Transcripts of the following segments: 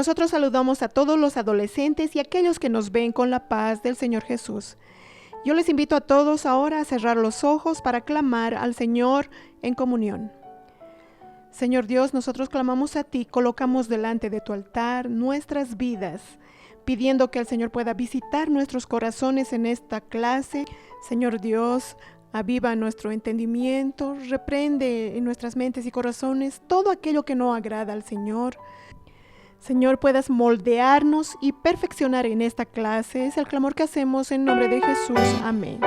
nosotros saludamos a todos los adolescentes y aquellos que nos ven con la paz del Señor Jesús. Yo les invito a todos ahora a cerrar los ojos para clamar al Señor en comunión. Señor Dios, nosotros clamamos a ti, colocamos delante de tu altar nuestras vidas, pidiendo que el Señor pueda visitar nuestros corazones en esta clase. Señor Dios, aviva nuestro entendimiento, reprende en nuestras mentes y corazones todo aquello que no agrada al Señor. Señor, puedas moldearnos y perfeccionar en esta clase. Es el clamor que hacemos en nombre de Jesús. Amén.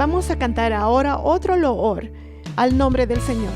Vamos a cantar ahora otro loor al nombre del Señor.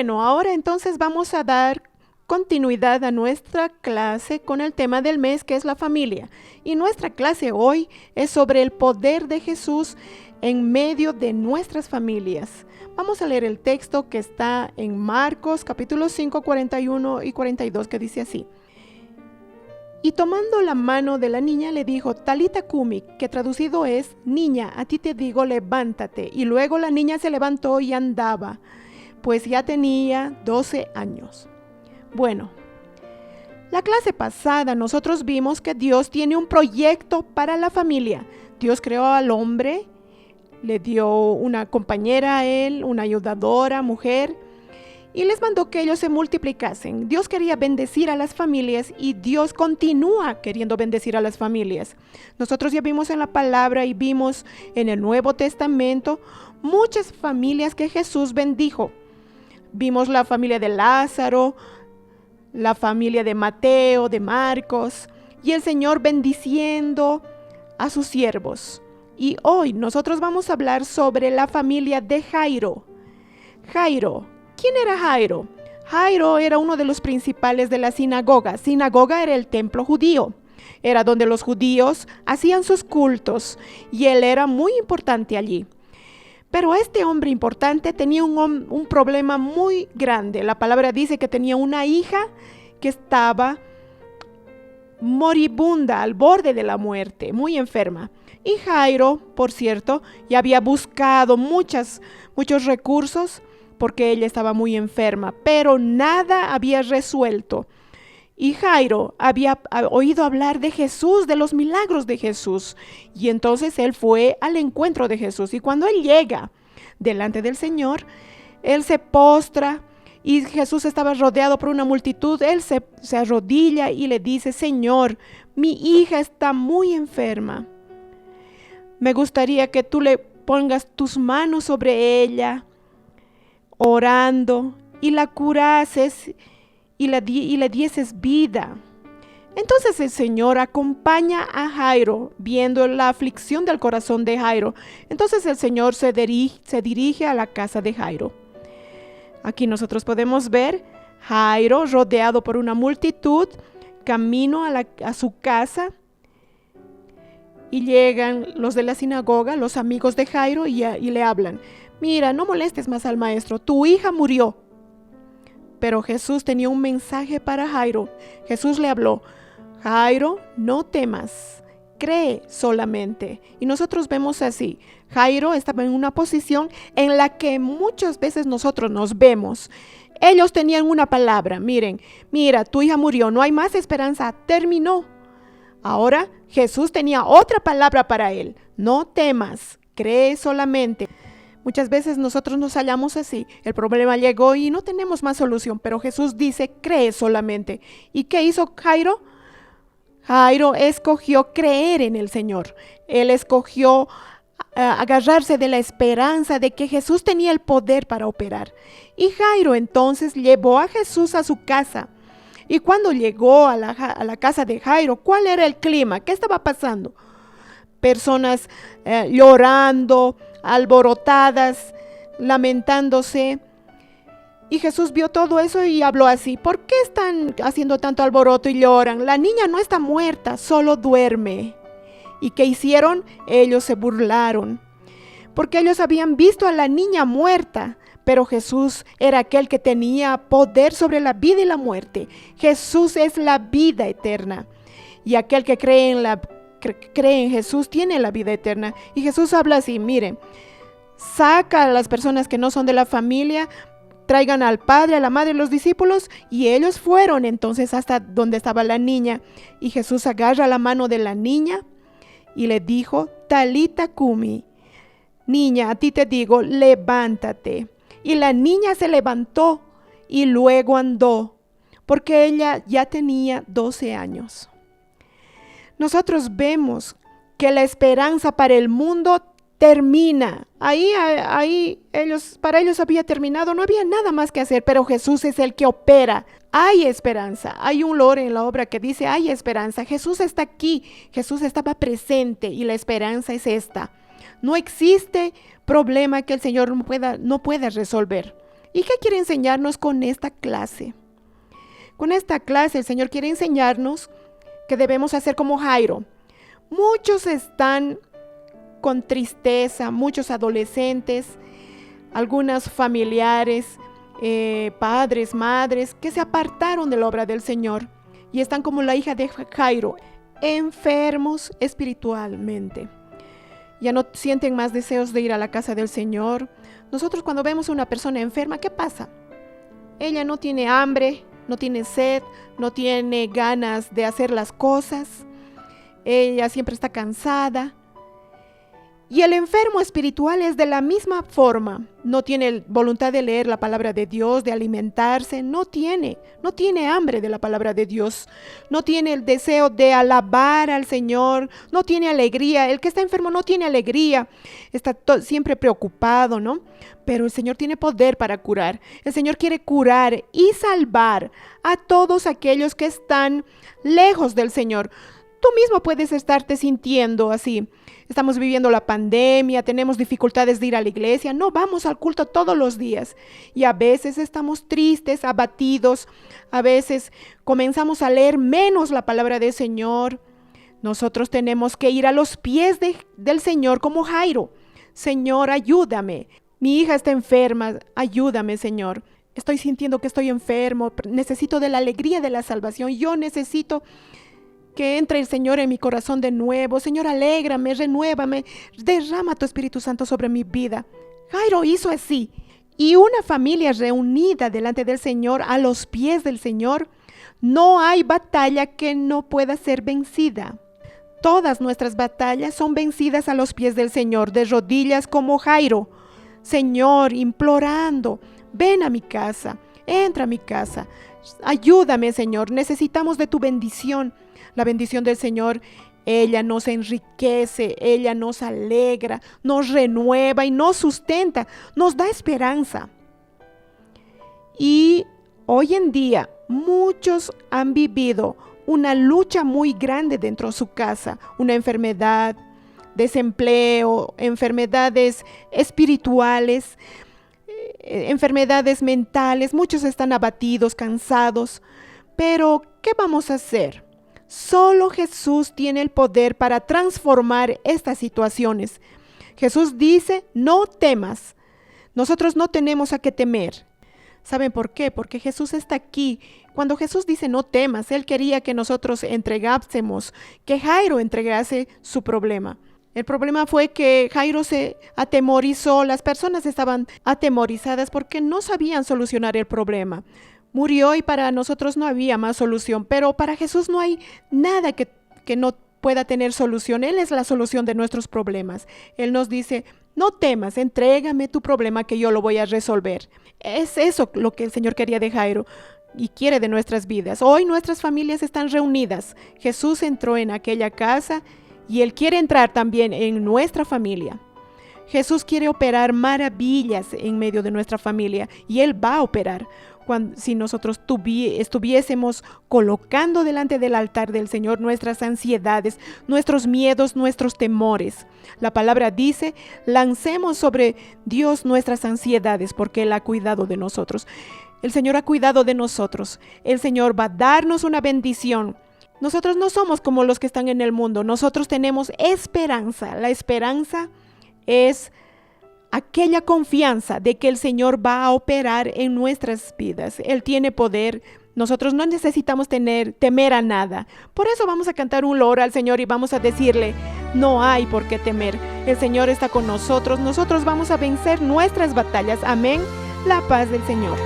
Bueno, ahora entonces vamos a dar continuidad a nuestra clase con el tema del mes, que es la familia. Y nuestra clase hoy es sobre el poder de Jesús en medio de nuestras familias. Vamos a leer el texto que está en Marcos capítulo 5, 41 y 42, que dice así. Y tomando la mano de la niña le dijo, Talita Cumi, que traducido es, niña, a ti te digo, levántate. Y luego la niña se levantó y andaba, pues ya tenía 12 años. Bueno, la clase pasada nosotros vimos que Dios tiene un proyecto para la familia. Dios creó al hombre, le dio una compañera a él, una ayudadora, mujer, y les mandó que ellos se multiplicasen. Dios quería bendecir a las familias y Dios continúa queriendo bendecir a las familias. Nosotros ya vimos en la palabra y vimos en el Nuevo Testamento muchas familias que Jesús bendijo. Vimos la familia de Lázaro, la familia de Mateo, de Marcos, y el Señor bendiciendo a sus siervos. Y hoy nosotros vamos a hablar sobre la familia de Jairo. Jairo, ¿quién era Jairo? Jairo era uno de los principales de la sinagoga. Sinagoga era el templo judío. Era donde los judíos hacían sus cultos y él era muy importante allí. Pero este hombre importante tenía un problema muy grande. La palabra dice que tenía una hija que estaba moribunda, al borde de la muerte, muy enferma. Y Jairo, por cierto, ya había buscado muchos recursos porque ella estaba muy enferma, pero nada había resuelto. Y Jairo había oído hablar de Jesús, de los milagros de Jesús. Y entonces él fue al encuentro de Jesús. Y cuando él llega delante del Señor, él se postra y Jesús estaba rodeado por una multitud. Él se arrodilla y le dice: Señor, mi hija está muy enferma. Me gustaría que tú le pongas tus manos sobre ella, orando, y la curases y le dieses vida. Entonces el Señor acompaña a Jairo, viendo la aflicción del corazón de Jairo. Entonces el Señor se dirige a la casa de Jairo. Aquí nosotros podemos ver Jairo rodeado por una multitud, camino a su casa, y llegan los de la sinagoga, los amigos de Jairo, y le hablan: mira, no molestes más al maestro, tu hija murió. Pero Jesús tenía un mensaje para Jairo. Jesús le habló: Jairo, no temas, cree solamente. Y nosotros vemos así. Jairo estaba en una posición en la que muchas veces nosotros nos vemos. Ellos tenían una palabra: mira, tu hija murió, no hay más esperanza, terminó. Ahora Jesús tenía otra palabra para él: no temas, cree solamente. Muchas veces nosotros nos hallamos así. El problema llegó y no tenemos más solución, pero Jesús dice: cree solamente. ¿Y qué hizo Jairo? Jairo escogió creer en el Señor. Él escogió agarrarse de la esperanza de que Jesús tenía el poder para operar. Y Jairo entonces llevó a Jesús a su casa. Y cuando llegó a la casa de Jairo, ¿cuál era el clima? ¿Qué estaba pasando? Personas llorando, alborotadas, lamentándose. Y Jesús vio todo eso y habló así: ¿por qué están haciendo tanto alboroto y lloran? La niña no está muerta, solo duerme. ¿Y qué hicieron? Ellos se burlaron, porque ellos habían visto a la niña muerta. Pero Jesús era aquel que tenía poder sobre la vida y la muerte. Jesús es la vida eterna. Y aquel que cree en Jesús tiene la vida eterna. Y Jesús habla así: miren, saca a las personas que no son de la familia, traigan al padre, a la madre, los discípulos. Y ellos fueron entonces hasta donde estaba la niña. Y Jesús agarra la mano de la niña y le dijo: Talita cumi, niña, a ti te digo, levántate. Y la niña se levantó y luego andó, porque ella ya tenía 12 años. Nosotros vemos que la esperanza para el mundo termina. Para ellos había terminado, no había nada más que hacer, pero Jesús es el que opera. Hay esperanza. Hay un lore en la obra que dice: hay esperanza. Jesús está aquí, Jesús estaba presente, y la esperanza es esta. No existe problema que el Señor no pueda resolver. ¿Y qué quiere enseñarnos con esta clase? Con esta clase el Señor quiere enseñarnos que debemos hacer como Jairo. Muchos están con tristeza, muchos adolescentes, algunos familiares, padres, madres, que se apartaron de la obra del Señor y están como la hija de Jairo, enfermos espiritualmente. Ya no sienten más deseos de ir a la casa del Señor. Nosotros cuando vemos a una persona enferma, ¿qué pasa? Ella no tiene hambre, no tiene sed, no tiene ganas de hacer las cosas. Ella siempre está cansada. Y el enfermo espiritual es de la misma forma. No tiene voluntad de leer la palabra de Dios, de alimentarse. No tiene hambre de la palabra de Dios. No tiene el deseo de alabar al Señor. No tiene alegría. El que está enfermo no tiene alegría. Está siempre preocupado, ¿no? Pero el Señor tiene poder para curar. El Señor quiere curar y salvar a todos aquellos que están lejos del Señor. Tú mismo puedes estarte sintiendo así. Estamos viviendo la pandemia, tenemos dificultades de ir a la iglesia, no vamos al culto todos los días. Y a veces estamos tristes, abatidos, a veces comenzamos a leer menos la palabra del Señor. Nosotros tenemos que ir a los pies del Señor como Jairo. Señor, ayúdame. Mi hija está enferma, ayúdame, Señor. Estoy sintiendo que estoy enfermo, necesito de la alegría de la salvación. Yo necesito que entre el Señor en mi corazón de nuevo. Señor, alégrame, renuévame, derrama tu Espíritu Santo sobre mi vida. Jairo hizo así. Y una familia reunida delante del Señor, a los pies del Señor, No hay batalla que no pueda ser vencida. Todas nuestras batallas son vencidas a los pies del Señor, de rodillas como Jairo. Señor, implorando, ven a mi casa, entra a mi casa. Ayúdame, Señor, necesitamos de tu bendición. La bendición del Señor, ella nos enriquece, ella nos alegra, nos renueva y nos sustenta, nos da esperanza. Y hoy en día muchos han vivido una lucha muy grande dentro de su casa, una enfermedad, desempleo, enfermedades espirituales, enfermedades mentales. Muchos están abatidos, cansados. Pero, ¿qué vamos a hacer? Solo Jesús tiene el poder para transformar estas situaciones. Jesús dice, no temas. Nosotros no tenemos a qué temer. ¿Saben por qué? Porque Jesús está aquí. Cuando Jesús dice no temas, Él quería que nosotros entregásemos, que Jairo entregase su problema. El problema fue que Jairo se atemorizó, las personas estaban atemorizadas porque no sabían solucionar el problema. Murió y para nosotros no había más solución, pero para Jesús no hay nada que no pueda tener solución. Él es la solución de nuestros problemas. Él nos dice, no temas, entrégame tu problema que yo lo voy a resolver. Es eso lo que el Señor quería de Jairo y quiere de nuestras vidas. Hoy nuestras familias están reunidas. Jesús entró en aquella casa y Él quiere entrar también en nuestra familia. Jesús quiere operar maravillas en medio de nuestra familia y Él va a operar. Si nosotros estuviésemos colocando delante del altar del Señor nuestras ansiedades, nuestros miedos, nuestros temores. La palabra dice, lancemos sobre Dios nuestras ansiedades porque Él ha cuidado de nosotros. El Señor ha cuidado de nosotros. El Señor va a darnos una bendición. Nosotros no somos como los que están en el mundo. Nosotros tenemos esperanza. La esperanza es aquella confianza de que el Señor va a operar en nuestras vidas. Él tiene poder. Nosotros no necesitamos temer a nada. Por eso vamos a cantar un loor al Señor y vamos a decirle, no hay por qué temer. El Señor está con nosotros. Nosotros vamos a vencer nuestras batallas. Amén. La paz del Señor.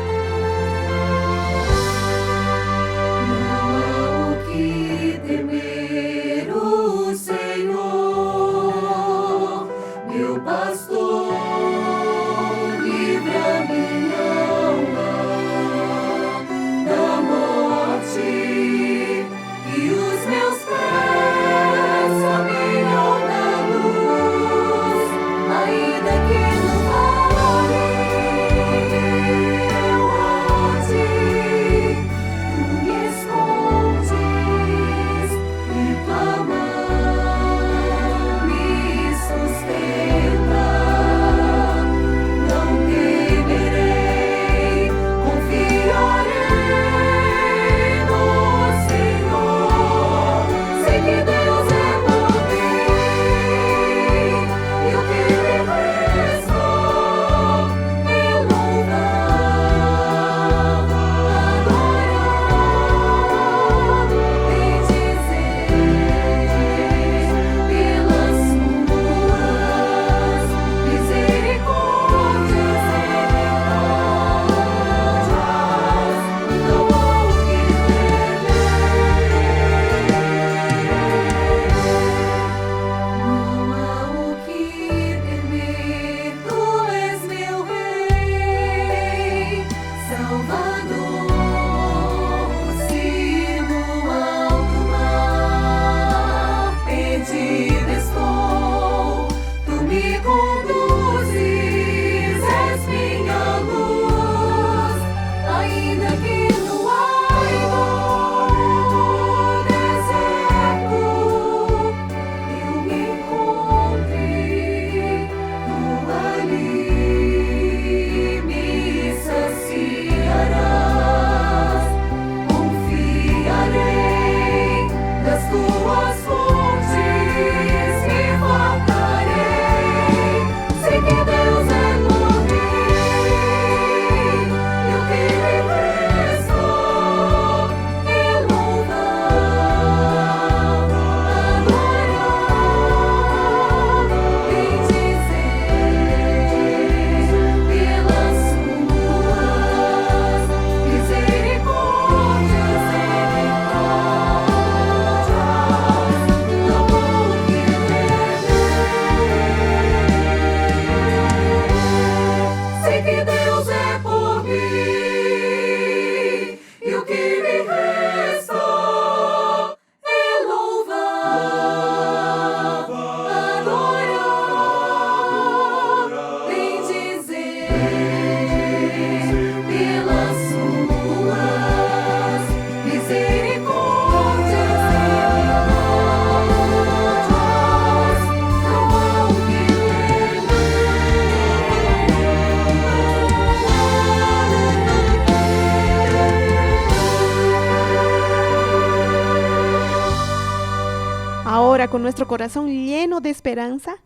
ahora con nuestro corazón lleno de esperanza,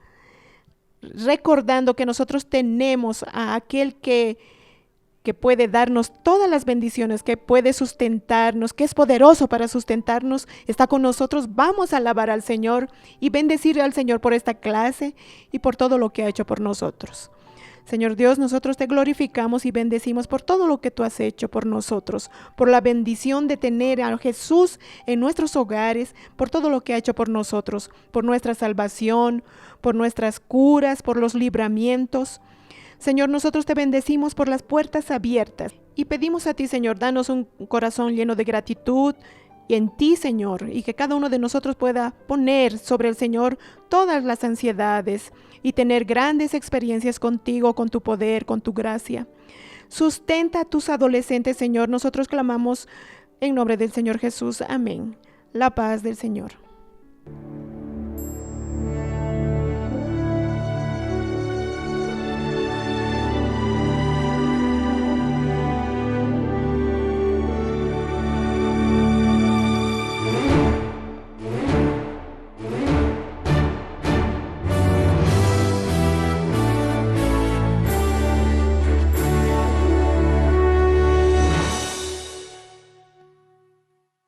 recordando que nosotros tenemos a aquel que puede darnos todas las bendiciones, que puede sustentarnos, que es poderoso para sustentarnos, está con nosotros. Vamos a alabar al Señor y bendecir al Señor por esta clase y por todo lo que ha hecho por nosotros. Señor Dios, nosotros te glorificamos y bendecimos por todo lo que tú has hecho por nosotros, por la bendición de tener a Jesús en nuestros hogares, por todo lo que ha hecho por nosotros, por nuestra salvación, por nuestras curas, por los libramientos. Señor, nosotros te bendecimos por las puertas abiertas y pedimos a ti, Señor, danos un corazón lleno de gratitud en ti, Señor, y que cada uno de nosotros pueda poner sobre el Señor todas las ansiedades y tener grandes experiencias contigo, con tu poder, con tu gracia. Sustenta a tus adolescentes, Señor. Nosotros clamamos en nombre del Señor Jesús. Amén. La paz del Señor.